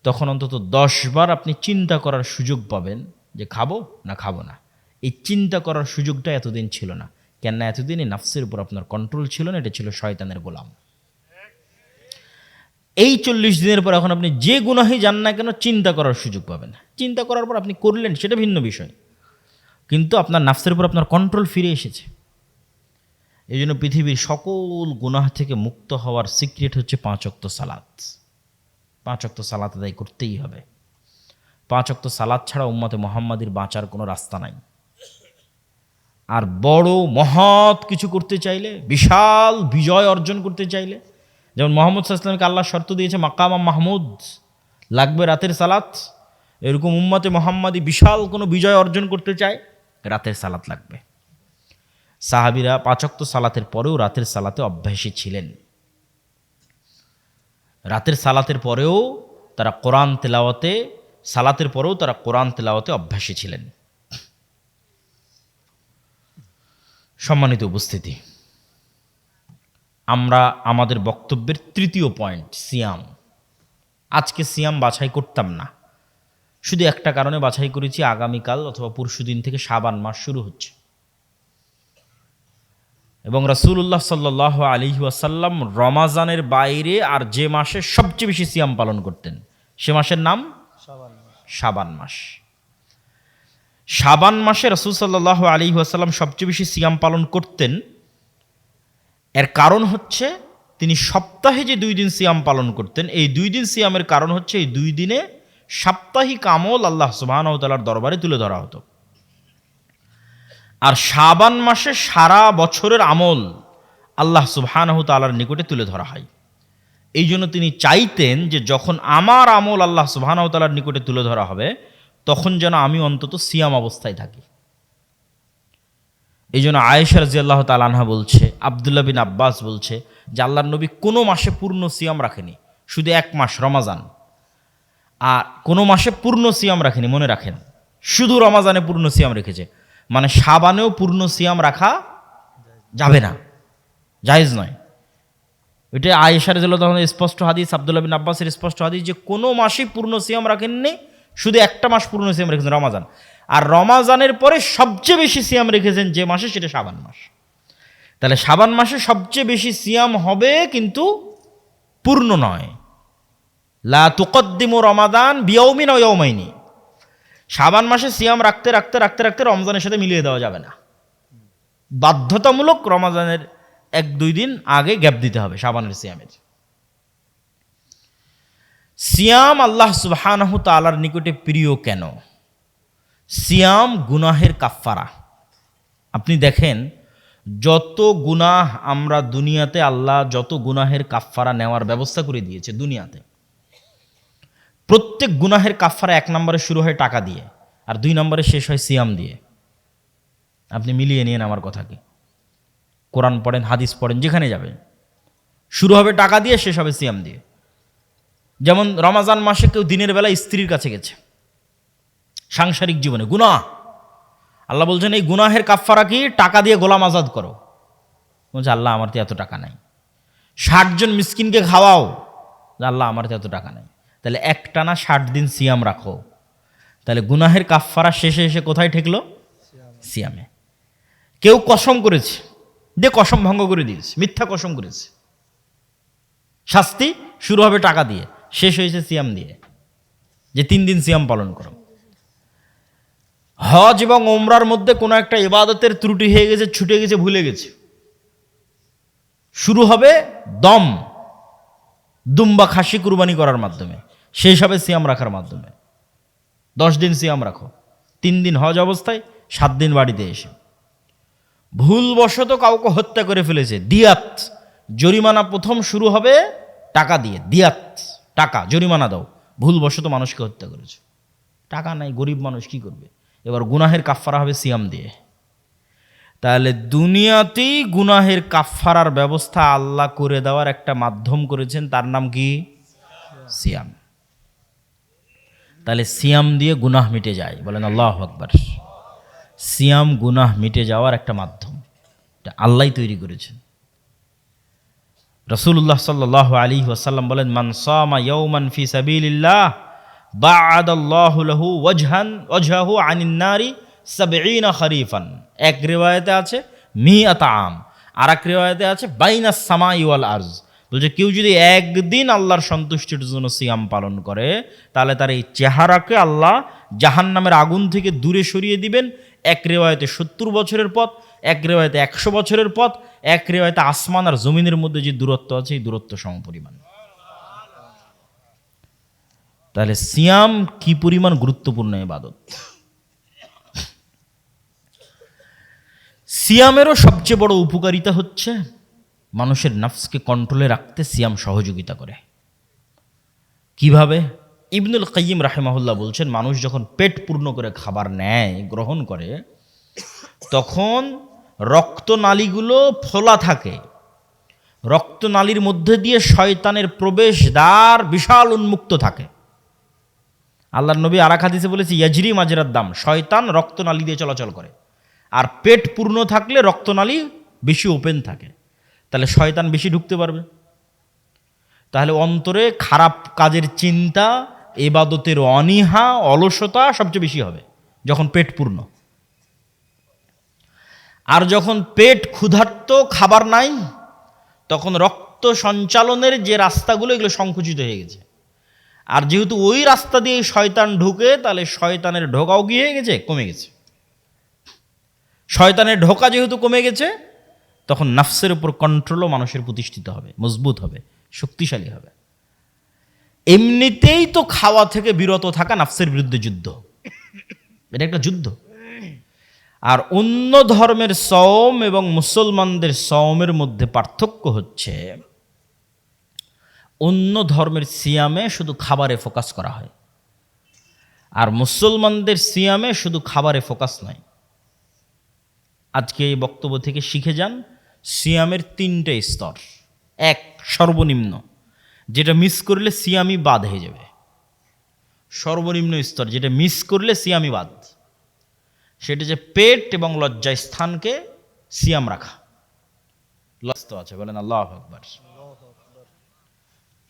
তখন অন্তত 10 বার আপনি চিন্তা করার সুযোগ পাবেন যে খাবো না খাবো না। এই চিন্তা করার সুযোগটা এতদিন ছিল না, কেননা এতদিনই নফসের উপর আপনার কন্ট্রোল ছিল না, এটা ছিল শয়তানের গোলাম। এই 40 দিনের পর এখন আপনি যে গুনাহই যান না কেন চিন্তা করার সুযোগ পাবেন। চিন্তা করার পর আপনি করলেন, সেটা ভিন্ন বিষয়, কিন্তু আপনার নফসের উপর আপনার কন্ট্রোল ফিরে এসেছে। এই জন্য পৃথিবীর সকল গুনাহ থেকে মুক্ত হওয়ার সিক্রেট হচ্ছে 5 ওয়াক্ত সালাত। 5 ওয়াক্ত সালাত আদায় করতেই হবে। 5 ওয়াক্ত সালাত ছাড়া উম্মতে মুহাম্মাদির বাঁচার কোনো রাস্তা নাই। আর বড় মহৎ কিছু করতে চাইলে, বিশাল বিজয় অর্জন করতে চাইলে, যেমন মুহাম্মদ সাল্লাল্লাহু আলাইহি ওয়াসাল্লামকে আল্লাহ শর্ত দিয়েছে মাকাম মাহমুদ, লাগবে রাতের সালাত, এরকম উম্মতে মুহাম্মাদি বিশাল কোনো বিজয় অর্জন করতে চায়, রাতের সালাত লাগবে। সাহাবীরা 5 ওয়াক্ত সালাতের পরেও রাতের সালাতে অভ্যাসী ছিলেন। রাতের সালাতের পরেও তারা কোরআন তেলাওয়াতে, সালাতের পরেও তারা কোরআন তেলাওয়াতে অভ্যাসী ছিলেন। সম্মানিত উপস্থিতি, আমরা আমাদের বক্তব্যের তৃতীয় পয়েন্ট, সিয়াম। আজকে সিয়াম বাছাই করতাম না, শুধু একটা কারণে বাছাই করেছি, আগামীকাল অথবা পরশুদিন থেকে শাবান মাস শুরু হচ্ছে এবং রাসূলুল্লাহ সাল্লাল্লাহু আলাইহি ওয়াসাল্লাম রমাজানের বাইরে আর যে মাসে সবচেয়ে বেশি সিয়াম পালন করতেন সে মাসের নাম শাবান মাস। শাবান মাসে রাসূল সাল্লাল্লাহু আলাইহি ওয়াসাল্লাম সবচেয়ে বেশি সিয়াম পালন করতেন। এর কারণ হচ্ছে তিনি সপ্তাহে যে 2 দিন সিয়াম পালন করতেন, এই 2 দিন সিয়ামের কারণ হচ্ছে এই 2 দিনে সাপ্তাহিক আমল আল্লাহ সুবহানাহু ওয়া তাআলার দরবারে তুলে ধরা হতো। আর শাবান মাসে সারা বছরের আমল আল্লাহ সুবহানাহু ওয়া তাআলার নিকটে তুলে ধরা হয়। এই জন্য তিনি চাইতেন যে যখন আমার আমল আল্লাহ সুবহানাহু ওয়া তাআলার নিকটে তুলে ধরা হবে তখন যেন আমি অন্তত সিয়াম অবস্থায় থাকি। এই জন্য আয়েশা রাদিয়াল্লাহু তাআলা আনহা বলছে, আব্দুল্লাহ বিন আব্বাস বলছে যে আল্লাহর নবী কোনো মাসে পূর্ণ সিয়াম রাখেনি, শুধু 1 মাস রমাজান, আর কোনো মাসে পূর্ণ সিয়াম রাখেনি, মনে রাখেন, শুধু রমাজানে পূর্ণ সিয়াম রেখেছে। মানে শাবানেও পূর্ণ সিয়াম রাখা যাবে না, জায়েজ নয়। এটা আয়েশা রাদিয়াল্লাহু তাআলার স্পষ্ট হাদিস, আব্দুল্লাহ বিন আব্বাসের স্পষ্ট হাদিস যে কোনো মাসে পূর্ণ সিয়াম রাখেননি, শুধু একটা মাস পূর্ণ সিয়াম রেখেছেন, রমাজান। আর রমাজানের পরে সবচেয়ে বেশি সিয়াম রেখেছেন যে মাসে, সেটা শাবান মাস। তাহলে শাবান মাসে সবচেয়ে বেশি সিয়াম হবে, কিন্তু পূর্ণ নয়। লা তুকদ্দিমু রমাদান বিয়াউমিন আও ইয়াউমাইনি। শাবান মাসে সিয়াম রাখতে রাখতে রাখতে রাখতে রমজানের সাথে মিলিয়ে দেওয়া যাবে না, বাধ্যতামূলক রমাজানের 1-2 দিন আগে গ্যাপ দিতে হবে শাবানের সিয়ামের। সিয়াম আল্লাহ সুবহানাহু তাআলার নিকটে প্রিয় কেন? সিয়াম গুনাহের কাফফারা। আপনি দেখেন যত গুনাহ আমরা দুনিয়াতে, আল্লাহ যত গুনাহের কাফফারা নেওয়ার ব্যবস্থা করে দিয়েছে দুনিয়াতে, প্রত্যেক গুনাহের কাফারা 1 নম্বরে শুরু হয় টাকা দিয়ে, আর 2 নম্বরে শেষ হয় সিয়াম দিয়ে। আপনি মিলিয়ে নিন আমার কথা কি, কোরআন পড়েন, হাদিস পড়েন, যেখানে যাবেন শুরু হবে টাকা দিয়ে, শেষ হবে সিয়াম দিয়ে। যেমন রমাজান মাসে কেউ দিনের বেলা স্ত্রীর কাছে গেছে, সাংসারিক জীবনে গুনাহ, আল্লাহ বলছেন এই গুনাহের কাফারা কি, টাকা দিয়ে গোলাম আজাদ করো। বলছে আল্লাহ আমার তো এত টাকা নাই। 60 জন মিসকিনকে খাওয়াও, আল্লাহ আমার তো এত টাকা নাই। তাহলে একটানা 60 দিন সিয়াম রাখো, তাহলে গুনাহের কাফারা শেষে এসে কোথায় ঠেকলো? সিয়ামে। কেউ কসম করেছে, দিয়ে কসম ভঙ্গ করে দিয়েছে, মিথ্যা কসম করেছে, শাস্তি শুরু হবে টাকা দিয়ে, শেষ হয়েছে সিয়াম দিয়ে, যে 3 দিন সিয়াম পালন করো। হজ এবং ওমরার মধ্যে কোনো একটা ইবাদতের ত্রুটি হয়ে গেছে, ছুটে গেছে, ভুলে গেছে, শুরু হবে দুম্বা খাসি কুরবানি করার মাধ্যমে, শেষ হবে সিয়াম রাখার মাধ্যমে। 10 দিন সিয়াম রাখো, 3 দিন হজ অবস্থায়, 7 দিন বাড়িতে এসে। ভুলবশত কাউকে হত্যা করে ফেলেছে, দিয়াত, জরিমানা প্রথম শুরু হবে টাকা দিয়ে, দিয়াত, টাকা জরিমানা দাও। ভুলবশত মানুষকে হত্যা করেছে, টাকা নাই, গরিব মানুষ কি করবে? এবার গুনাহের কাফারা হবে সিয়াম দিয়ে। তাহলে দুনিয়াতেই গুনাহের কাফারার ব্যবস্থা আল্লাহ করে দেওয়ার একটা মাধ্যম করেছেন, তার নাম কি? সিয়াম। তাহলে সিয়াম দিয়ে গুনাহ মিটে যায়, বলেন আল্লাহু আকবার। সিয়াম গুনাহ মিটে যাওয়ার একটা মাধ্যম, এটা আল্লাহই তৈরি করেছেন। রাসূলুল্লাহ সাল্লাল্লাহু আলাইহি ওয়াসাল্লাম বলেন, মান সামা ইয়াওমান ফি সাবিলিল্লাহ বা'আদাল্লাহু লাহু ওয়াজহাহু আনিন নারি 70 খরিফান। এক রিওয়ায়াতে আছে মিআত আম, আর এক রিওয়ায়াতে আছে বাইনাস সামাই ওয়াল আরজ। বলছে কেউ যদি একদিন আল্লাহর সন্তুষ্টির জন্য সিয়াম পালন করে, তাহলে তার এই চেহারাকে আল্লাহ জাহান্নামের আগুন থেকে দূরে সরিয়ে দিবেন। এক রিওয়ায়াতে 70 বছরের পথ, এক রিওয়ায়াতে 100 বছরের পথ, এক রিওয়ায়াতে আসমান আর জমিনের মধ্যে যে দূরত্ব আছে, এই দূরত্ব সমপরিমাণ। তাহলে সিয়াম কি পরিমাণ গুরুত্বপূর্ণ ইবাদত। সিয়ামেরও সবচেয়ে বড় উপকারিতা হচ্ছে মানুষের নফসকে কন্ট্রোলে রাখতে সিয়াম সহযোগিতা করে। কিভাবে? ইবনুল কাইয়িম রাহিমাহুল্লাহ বলছেন, মানুষ যখন পেট পূর্ণ করে খাবার নেয়, গ্রহণ করে, তখন রক্তনালীগুলো ফোলা থাকে, রক্তনালীর মধ্যে দিয়ে শয়তানের প্রবেশদ্বার বিশাল উন্মুক্ত থাকে। আল্লাহর নবী আরেক হাদিসে বলেছে, ইয়াজরি মাজরাদ দাম, শয়তান রক্তনালী দিয়ে চলাচল করে। আর পেট পূর্ণ থাকলে রক্তনালী বেশি ওপেন থাকে, তাহলে শয়তান বেশি ঢুকতে পারবে। তাহলে অন্তরে খারাপ কাজের চিন্তা, ইবাদতের অনীহা, অলসতা সবচেয়ে বেশি হবে যখন পেট পূর্ণ। আর যখন পেট ক্ষুধার্ত, খাবার নাই, তখন রক্ত সঞ্চালনের যে রাস্তাগুলো, এগুলো সংকুচিত হয়ে গেছে। আর যেহেতু ওই রাস্তা দিয়ে শয়তান ঢুকে, তাহলে শয়তানের ঢোকাও গিয়ে গেছে, কমে গেছে। শয়তানের ঢোকা যেহেতু কমে গেছে, তখন নফসের উপর কন্ট্রোলও মানুষের প্রতিষ্ঠিত হবে, মজবুত হবে, শক্তিশালী হবে। এমনিতেই তো খাওয়া থেকে বিরত থাকা নফসের বিরুদ্ধে যুদ্ধ, এটা একটা যুদ্ধ। আর অন্য ধর্মের সওম এবং মুসলমানদের সওমের মধ্যে পার্থক্য হচ্ছে, অন্য ধর্মের সিয়ামে শুধু খাবারে ফোকাস করা হয়, আর মুসলমানদের সিয়ামে শুধু খাবারে ফোকাস নয়। আজকে এই বক্তব্য থেকে শিখে যান, সিয়ামের 3টে স্তর। এক, সর্বনিম্ন, যেটা মিস করলে সিয়ামই বাদ হয়ে যাবে। সর্বনিম্ন স্তর, যেটা মিস করলে সিয়ামই বাদ, সেটা যে পেট এবং লজ্জা স্থানকে সিয়াম রাখা। লস্ত আছে, বলেন আল্লাহু আকবার।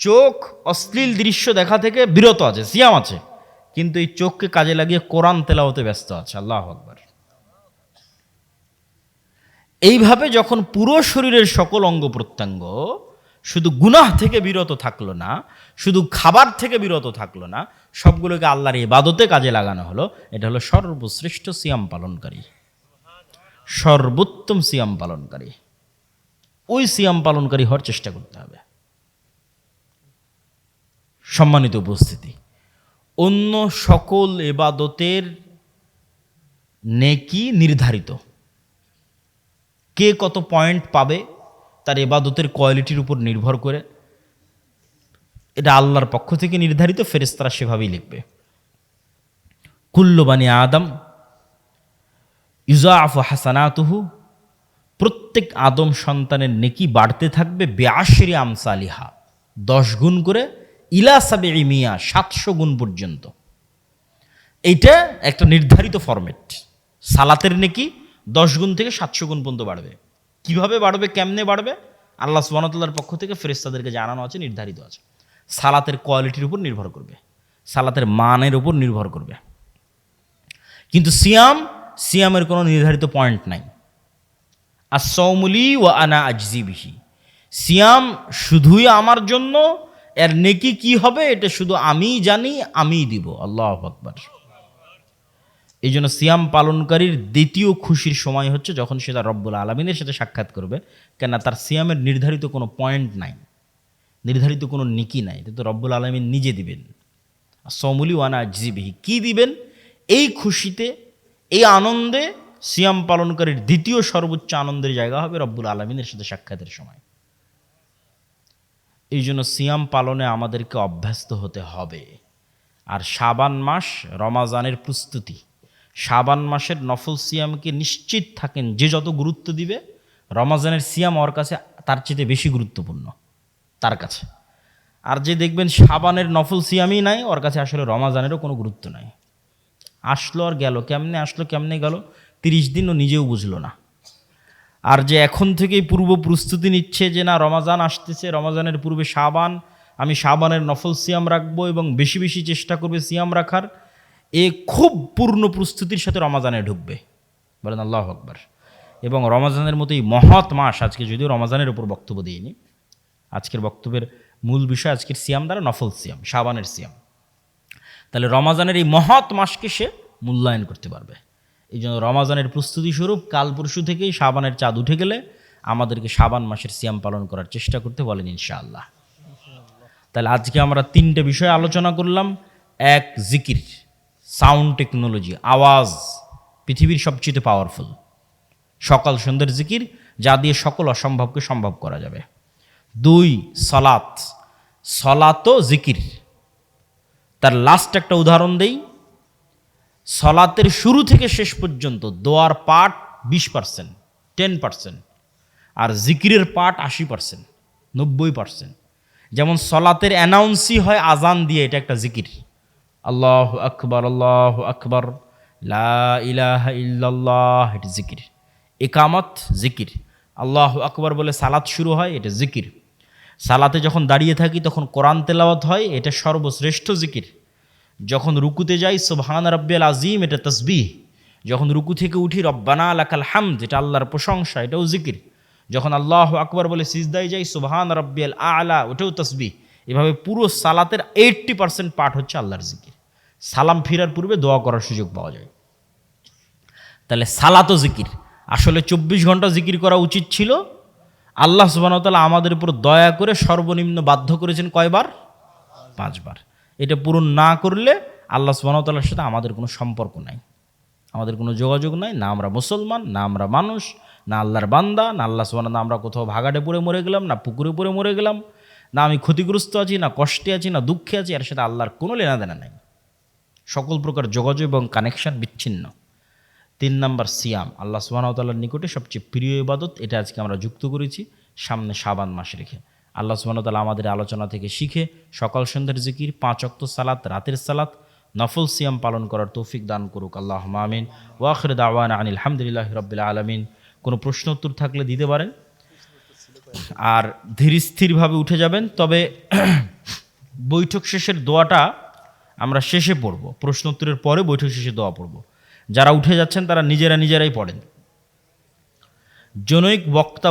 চোখ অশ্লীল দৃশ্য দেখা থেকে বিরত আছে, সিয়াম আছে, কিন্তু এই চোখকে কাজে লাগিয়ে কোরআন তেলাওয়াতে ব্যস্ত আছে। আল্লাহু আকবার। এইভাবে যখন পুরো শরীরের সকল অঙ্গ প্রত্যঙ্গ শুধু গুনাহ থেকে বিরত থাকলো না, শুধু খাবার থেকে বিরত থাকলো না, সবগুলোকে আল্লাহর ইবাদতে কাজে লাগানো হলো, এটা হলো সর্বশ্রেষ্ঠ সিয়াম পালনকারী, সর্বোত্তম সিয়াম পালনকারী। ওই সিয়াম পালনকারী হওয়ার চেষ্টা করতে হবে। সম্মানিত উপস্থিতি, অন্য সকল ইবাদতের নেকি নির্ধারিত, কে কত পয়েন্ট পাবে তার ইবাদতের কোয়ালিটির উপর নির্ভর করে। এটা আল্লাহর পক্ষ থেকে নির্ধারিত, ফেরেশতারা সেভাবেই লিখবে। কুল্লু বানি আদম ইউজাফু হাসানাতুহু, প্রত্যেক আদম সন্তানের নেকি বাড়তে থাকবে বেআশরি আমসালিহা, 10 গুণ করে, ইলা সাবিঈ মিয়া, 700 গুণ পর্যন্ত। এইটা একটা নির্ধারিত ফরম্যাট। সালাতের নেকি 10 গুণ থেকে 700 গুণ পর্যন্ত বাড়বে। কিভাবে বাড়বে, কেমনে বাড়বে, আল্লাহ সুবহানাহু ওয়া তাআলার পক্ষ থেকে ফেরেশতাদেরকে জানানো আছে, নির্ধারিত আছে। সালাতের কোয়ালিটির উপর নির্ভর করবে, সালাতের মানের উপর নির্ভর করবে। কিন্তু সিয়ামের কোনো নির্ধারিত পয়েন্ট নাই। আস-সাওমুলি ওয়া আনা আজজি বিহি, সিয়াম শুধুই আমার জন্য, এর নেকি কি হবে এটা শুধু আমিই জানি, আমিই দিব। আল্লাহু আকবার। এই জন্য সিয়াম পালনকারীর দ্বিতীয় খুশির সময় হচ্ছে যখন সে তার রব্বুল আলামিনের সাথে সাক্ষাৎ করবে। কেন, তার সিয়ামের নির্ধারিত কোনো পয়েন্ট নাই, নির্ধারিত কোনো নেকি নাই, এটা তো রব্বুল আলামিন নিজে দিবেন। আস-সাওমুলি ওয়া আনা আজজি বিহি, কি দিবেন? এই খুশিতে, এই আনন্দে সিয়াম পালনকারীর দ্বিতীয় সর্বোচ্চ আনন্দের জায়গা হবে রব্বুল আলামিনের সাথে সাক্ষাতের সময়। এই জন্য সিয়াম পালনে আমাদেরকে অভ্যস্ত হতে হবে। আর শাবান মাস রমাজানের প্রস্তুতি, শাবান মাসের নফল সিয়ামকে নিশ্চিত থাকেন যে যত গুরুত্ব দিবে, রমাজানের সিয়াম ওর কাছে তার চেয়ে বেশি গুরুত্বপূর্ণ তার কাছে। আর যে দেখবেন শাবানের নফল সিয়ামই নাই, ওর কাছে আসলে রমাজানেরও কোনো গুরুত্ব নাই। আসলো আর গেল, কেমনে আসলো কেমনে গেল, 30 দিন ও নিজেও বুঝলো না। আর যে এখন থেকেই পূর্ব প্রস্তুতি নিচ্ছে যে না রমাজান আসতেছে, রমাজানের পূর্বে শাবান, আমি শাবানের নফল সিয়াম রাখবো এবং বেশি বেশি চেষ্টা করবে সিয়াম রাখার, এ খুব পূর্ণ প্রস্তুতির সাথে রমাজানে ঢুকবে। বলেন আল্লাহু আকবার। এবং রমাজানের মতো এই মহৎ মাস, আজকে যদিও রমাজানের উপর বক্তব্য দিইনি, আজকের বক্তব্যের মূল বিষয় আজকের সিয়াম দ্বারা নফল সিয়াম, শাবানের সিয়াম। তাহলে রমাজানের এই মহৎ মাসকে সে মূল্যায়ন করতে পারবে। এই জন্য রমাজানের প্রস্তুতি স্বরূপ কাল পরশু থেকেই শাবানের চাঁদ উঠে গেলে আমাদেরকে শাবান মাসের সিয়াম পালন করার চেষ্টা করতে বলেন ইনশাআল্লাহ। তাহলে আজকে আমরা 3টে বিষয় আলোচনা করলাম। এক, জিকির, সাউন্ড টেকনোলজি, আওয়াজ পৃথিবীর সবচেয়ে পাওয়ারফুল, সকাল সন্ধ্যের জিকির, যা দিয়ে সকল অসম্ভবকে সম্ভব করা যাবে। 2, সালাত, সলাতও জিকির। তার লাস্ট একটা উদাহরণ দেই, সলাতের শুরু থেকে শেষ পর্যন্ত দোয়ার পাঠ 20%, 10%, আর জিকিরের পাঠ 80%, 90%। যেমন সলাতের অ্যানাউন্সই হয় আজান দিয়ে, এটা একটা জিকির, আল্লাহু আকবার আল্লাহু আকবার লা ইলাহা ইল্লাল্লাহ, এটা জিকির। ইকামত জিকির, আল্লাহু আকবার বলে সালাত শুরু হয়, এটা জিকির। সালাতে যখন দাঁড়িয়ে থাকি তখন কোরআন তেলাওয়াত হয়, এটা সর্বশ্রেষ্ঠ জিকির। যখন রুকুতে যাই সুবহান রাব্বিয়াল আযীম, এটা তাসবিহ। যখন রুকু থেকে উঠি রব্বানা লাকাল হামদ, এটা আল্লাহর প্রশংসা, এটাও জিকির। যখন আল্লাহু আকবার বলে সিজদায় যাই সুবহান রাব্বিয়াল আ'লা, ওটাও তাসবিহ। এভাবে পুরো সালাতের 80% পাঠ হচ্ছে আল্লাহর জিকির। সালাম ফিরার পূর্বে দোয়া করার সুযোগ পাওয়া যায়। তাহলে সালাতও জিকির। আসলে 24 ঘন্টা জিকির করা উচিত ছিল। আল্লাহ সুবহানাহু ওয়া তাআলা আমাদের উপর দয়া করে সর্বনিম্ন বাধ্য করেছেন কয়বার? 5 বার। এটা পূরণ না করলে আল্লাহ সুবহানাহু ওয়া তাআলার সাথে আমাদের কোনো সম্পর্ক নাই, আমাদের কোনো যোগাযোগ নাই। না আমরা মুসলমান, না আমরা মানুষ, না আল্লাহর বান্দা, না আল্লাহ সুবহানাহু, না আমরা কোথাও ভাগাড়ে পড়ে মরে গেলাম, না পুকুরে পড়ে মরে গেলাম, না আমি ক্ষতিগ্রস্ত আছি, না কষ্টে আছি, না দুঃখে আছি, এর সাথে আল্লাহর কোনো লেনাদেনা নাই। সকল প্রকার যোগাযোগ এবং কানেকশন বিচ্ছিন্ন। 3 নাম্বার সিয়াম, আল্লাহ সুবহানাহু ওয়া তাআলার নিকটে সবচেয়ে প্রিয় ইবাদত, এটা আজকে আমরা যুক্ত করেছি সামনে শাবান মাস রেখে। আল্লাহ সুবহানাহু ওয়া তাআলা আমাদের আলোচনা থেকে শিখে সকাল সন্ধ্যার জিকির, 5 ওয়াক্ত সালাত, রাতের সালাত, নফল সিয়াম পালন করার তৌফিক দান করুক। আল্লাহুম্মা আমিন। ওয়া আখিরু দাওয়ানা আনিল হামদুলিল্লাহি রাব্বিল আলামিন। কোনো প্রশ্ন উত্তর থাকলে দিতে পারেন, আর ধীর স্থিরভাবে উঠে যাবেন। তবে বৈঠক শেষের দোয়াটা আমরা শেষে পড়ব, প্রশ্ন উত্তরের পরে বৈঠক শেষে দোয়া পড়ব। যারা উঠে যাচ্ছেন তারা নিজেরাই পড়েন। জনৈক বক্তা